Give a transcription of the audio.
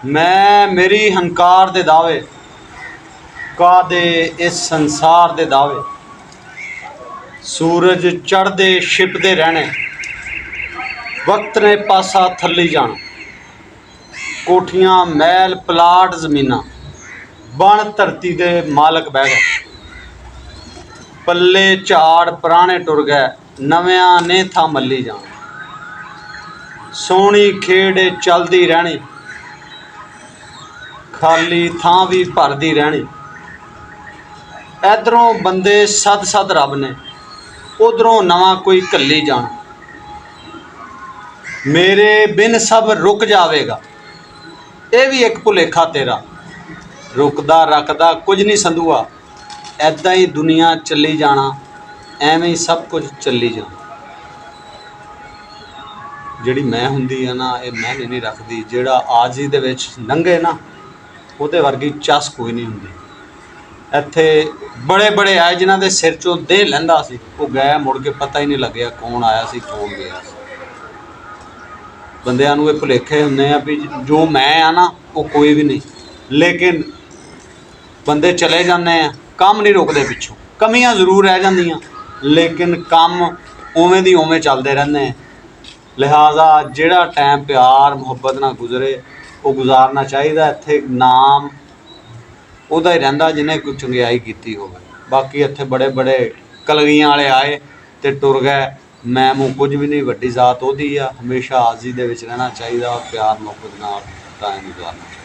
मैं मेरी हंकार दे दावे कादे इस संसार दे दावे सूरज चढ़दे छिपदे रहने वक्त ने पासा थल्ली जाना कोठियां महल प्लाट जमीना बन धरती दे मालक बह गए पल्ले झाड़ पुराने टुर गए नव्या ने था मल्ली जाना सोहनी खेड चलदी रहनी खाली थां भी भरदी रहनी इधरों बंदे सद सद रब ने उधरों नवा कोई घल्ली जाना मेरे बिन सब रुक जावेगा ये भी एक भुलेखा तेरा रुकदा रखदा कुछ नहीं संधुआ ऐदा ही दुनिया चली जाना एवें ही सब कुछ चली जाना जिहड़ी मैं हुंदी है ना ये मैं नहीं रखदी जिहड़ा आजी दे विच लंघे ना ਉਹਦੇ वर्गी चस कोई नहीं हुंदी ਇੱਥੇ बड़े बड़े आए जिन्हां दे सिर चों देह लैंदा सी वो गए मुड़ के पता ही नहीं लग्या कौन आया सी कौन गया सी बंदियां नूं ये भुलेखे हुंदे आ भी जो मैं आ ना वो कोई भी नहीं लेकिन बंदे चले जाते हैं काम नहीं रोकते पिछों कमियां जरूर रह जांदियां लेकिन काम उवें दी उवें चलते रहंदे हैं लिहाजा जिहड़ा टाइम प्यार मुहब्बत नाल गुजरे वो गुजारना चाहिए इत्थे नाम उहदा ही रहिंदा जिन्हें कोई चंगियाई कीती होवे बाकी इत्थे बड़े बड़े कलगियां वाले आए ते टुर गए मैं मूँ कुछ भी नहीं वड्डी जात उहदी आ हमेशा आजी दे विच रहना चाहिए प्यार मुहब्बत नाल टाइम गुजारना चाहिए।